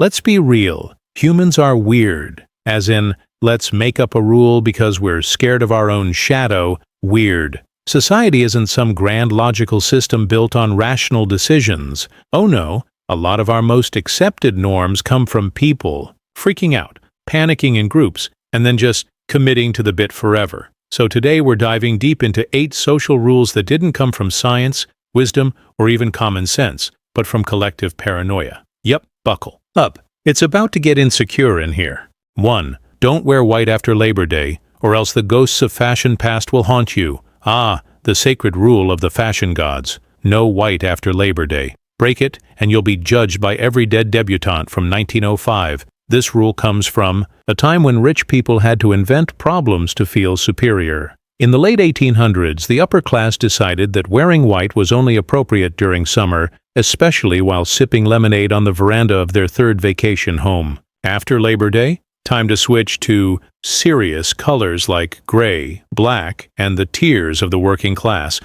let's be real. Humans are weird. As in, let's make up a rule because we're scared of our own shadow. Weird. Society isn't some grand logical system built on rational decisions. Oh no, a lot of our most accepted norms come from people freaking out, panicking in groups, and then just committing to the bit forever. So today we're diving deep into 8 social rules that didn't come from science, wisdom, or even common sense, but from collective paranoia. Yep, buckle up. It's about to get insecure in here. 1. Don't wear white after Labor Day, or else the ghosts of fashion past will haunt you. Ah, the sacred rule of the fashion gods. No white after Labor Day. Break it, and you'll be judged by every dead debutante from 1905. This rule comes from a time when rich people had to invent problems to feel superior. In the late 1800s, the upper class decided that wearing white was only appropriate during summer, especially while sipping lemonade on the veranda of their third vacation home. After Labor Day, time to switch to serious colors like gray, black, and the tears of the working class.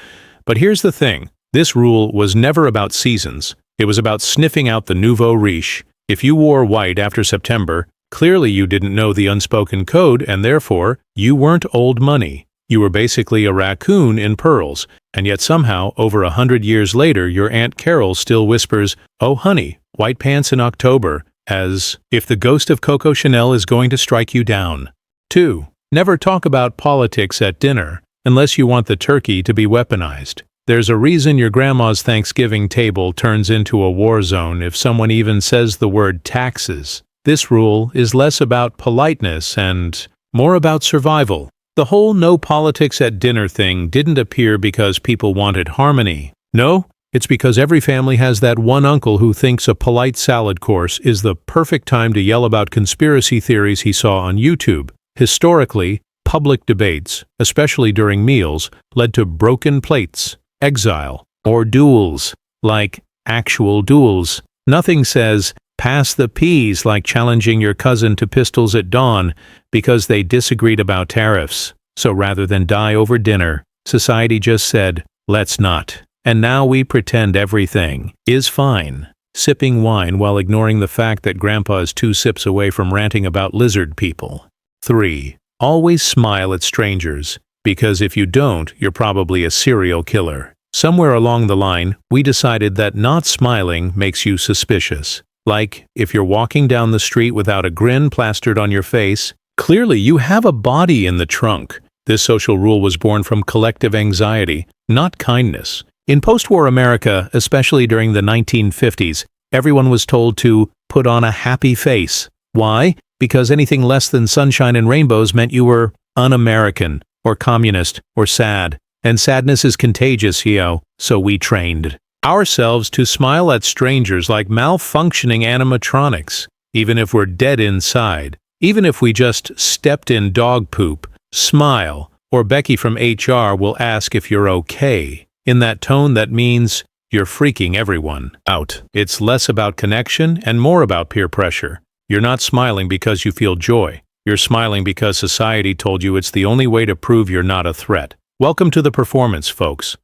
But here's the thing. This rule was never about seasons. It was about sniffing out the nouveau riche. If you wore white after September, clearly you didn't know the unspoken code, and therefore, you weren't old money. You were basically a raccoon in pearls, and yet somehow, over 100 years later, your Aunt Carol still whispers, "Oh honey, white pants in October," as if the ghost of Coco Chanel is going to strike you down. 2. Never talk about politics at dinner, unless you want the turkey to be weaponized. There's a reason your grandma's Thanksgiving table turns into a war zone if someone even says the word taxes. This rule is less about politeness and more about survival. The whole no politics at dinner thing didn't appear because people wanted harmony. No, it's because every family has that one uncle who thinks a polite salad course is the perfect time to yell about conspiracy theories he saw on YouTube. Historically, public debates, especially during meals, led to broken plates, exile, or duels, like actual duels. Nothing says, pass the peas like challenging your cousin to pistols at dawn because they disagreed about tariffs. So rather than die over dinner, society just said, let's not. And now we pretend everything is fine, sipping wine while ignoring the fact that Grandpa is 2 sips away from ranting about lizard people. 3. Always smile at strangers, because if you don't, you're probably a serial killer. Somewhere along the line, we decided that not smiling makes you suspicious. Like, if you're walking down the street without a grin plastered on your face, clearly you have a body in the trunk. This social rule was born from collective anxiety, not kindness. In post-war America, especially during the 1950s, everyone was told to put on a happy face. Why? Because anything less than sunshine and rainbows meant you were un-American, or communist, or sad. And sadness is contagious, so we trained ourselves to smile at strangers like malfunctioning animatronics, even if we're dead inside. Even if we just stepped in dog poop, smile, or Becky from HR will ask if you're okay, in that tone that means you're freaking everyone out. It's less about connection and more about peer pressure. You're not smiling because you feel joy. You're smiling because society told you it's the only way to prove you're not a threat. Welcome to the performance, folks.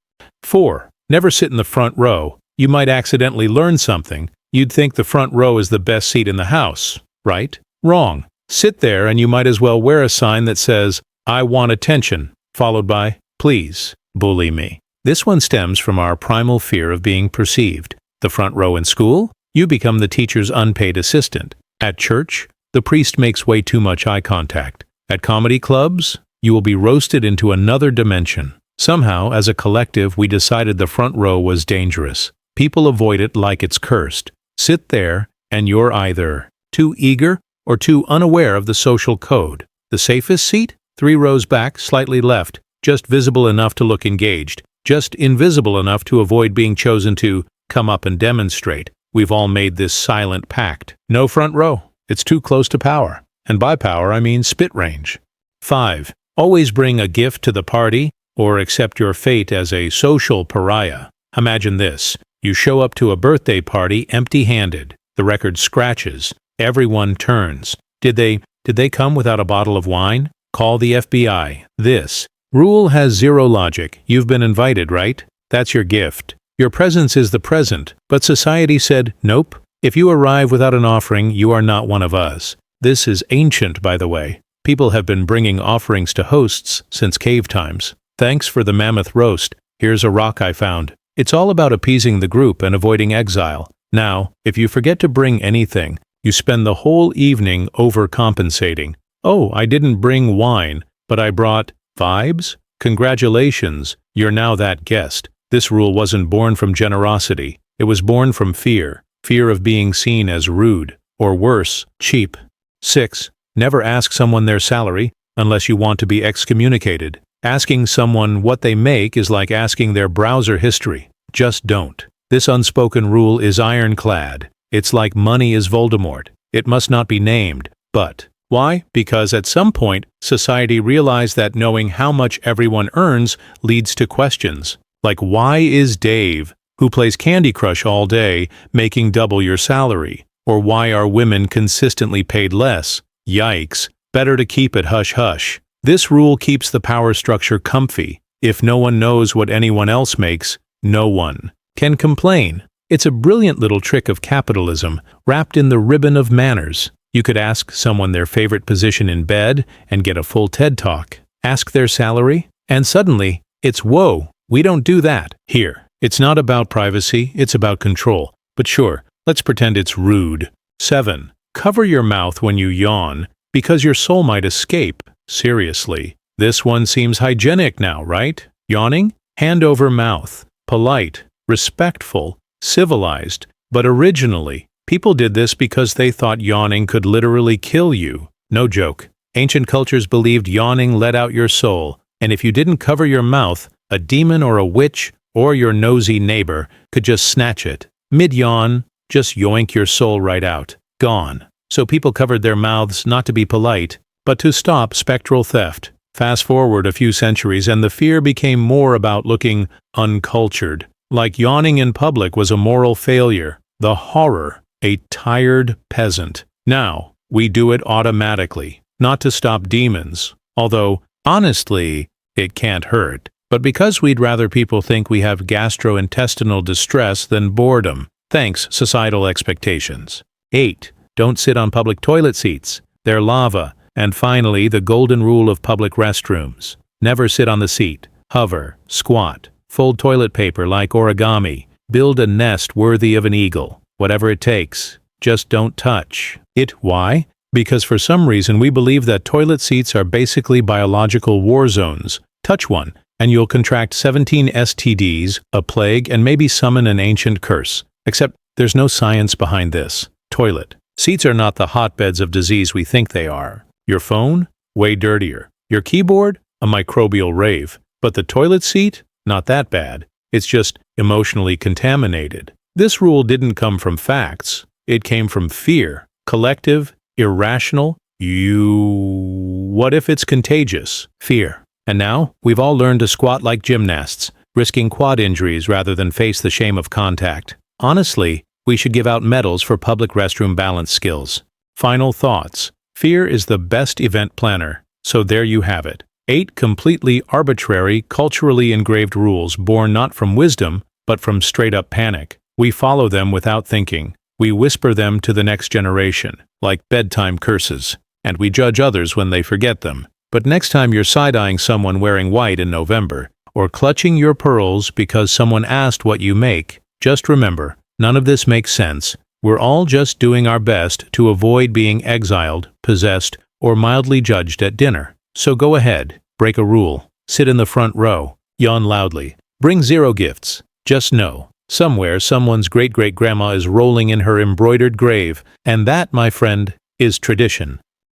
4. Never sit in the front row. You might accidentally learn something. You'd think the front row is the best seat in the house, right? Wrong. Sit there and you might as well wear a sign that says, I want attention, followed by, please, bully me. This one stems from our primal fear of being perceived. The front row in school? You become the teacher's unpaid assistant. At church? The priest makes way too much eye contact. At comedy clubs? You will be roasted into another dimension. Somehow, as a collective, we decided the front row was dangerous. People avoid it like it's cursed. Sit there, and you're either too eager or too unaware of the social code. The safest seat? 3 rows back, slightly left, just visible enough to look engaged, just invisible enough to avoid being chosen to come up and demonstrate. We've all made this silent pact. No front row. It's too close to power. And by power, I mean spit range. 5. Always bring a gift to the party, or accept your fate as a social pariah. Imagine this. You show up to a birthday party empty-handed. The record scratches. Everyone turns. Did they come without a bottle of wine? Call the FBI. This rule has zero logic. You've been invited, right? That's your gift. Your presence is the present, but society said, nope, If you arrive without an offering, you are not one of us. This is ancient, by the way. People have been bringing offerings to hosts since cave times. Thanks for the mammoth roast. Here's a rock I found. It's all about appeasing the group and avoiding exile. Now, if you forget to bring anything, you spend the whole evening overcompensating. Oh, I didn't bring wine, but I brought vibes? Congratulations, you're now that guest. This rule wasn't born from generosity. It was born from fear. Fear of being seen as rude, or worse, cheap. 6. Never ask someone their salary unless you want to be excommunicated. Asking someone what they make is like asking their browser history. Just don't. This unspoken rule is ironclad. It's like money is Voldemort. It must not be named. But why? Because at some point, society realized that knowing how much everyone earns leads to questions. Like, why is Dave, who plays Candy Crush all day, making double your salary? Or why are women consistently paid less? Yikes. Better to keep it hush-hush. This rule keeps the power structure comfy. If no one knows what anyone else makes, no one can complain. It's a brilliant little trick of capitalism wrapped in the ribbon of manners. You could ask someone their favorite position in bed and get a full TED Talk. Ask their salary, and suddenly, it's whoa, we don't do that here. It's not about privacy, it's about control. But sure, let's pretend it's rude. 7. Cover your mouth when you yawn, because your soul might escape. Seriously. This one seems hygienic now, right? Yawning? Hand over mouth. Polite. Respectful. Civilized. But originally, people did this because they thought yawning could literally kill you. No joke. Ancient cultures believed yawning let out your soul, and if you didn't cover your mouth, a demon or a witch or your nosy neighbor could just snatch it. Mid-yawn, just yoink your soul right out. Gone. So people covered their mouths not to be polite, but to stop spectral theft. Fast forward a few centuries and the fear became more about looking uncultured. Like yawning in public was a moral failure. The horror, a tired peasant. Now, we do it automatically, not to stop demons. Although, honestly, it can't hurt. But because we'd rather people think we have gastrointestinal distress than boredom. Thanks, societal expectations. 8. Don't sit on public toilet seats. They're lava. And finally, the golden rule of public restrooms. Never sit on the seat. Hover. Squat. Fold toilet paper like origami. Build a nest worthy of an eagle. Whatever it takes. Just don't touch it. Why? Because for some reason we believe that toilet seats are basically biological war zones. Touch one, and you'll contract 17 STDs, a plague, and maybe summon an ancient curse. Except there's no science behind this. Toilet. Seats are not the hotbeds of disease we think they are. Your phone? Way dirtier. Your keyboard? A microbial rave. But the toilet seat? Not that bad. It's just emotionally contaminated. This rule didn't come from facts. It came from fear. Collective, irrational, what if it's contagious? Fear. And now, we've all learned to squat like gymnasts, risking quad injuries rather than face the shame of contact. Honestly, we should give out medals for public restroom balance skills. Final thoughts. Fear is the best event planner. So there you have it. 8 completely arbitrary, culturally engraved rules born not from wisdom, but from straight-up panic. We follow them without thinking. We whisper them to the next generation, like bedtime curses, and we judge others when they forget them. But next time you're side-eyeing someone wearing white in November, or clutching your pearls because someone asked what you make, just remember, none of this makes sense. We're all just doing our best to avoid being exiled, possessed, or mildly judged at dinner. So go ahead, break a rule, sit in the front row, yawn loudly, bring 0 gifts. Just know, somewhere someone's great-great-grandma is rolling in her embroidered grave, and that, my friend, is tradition.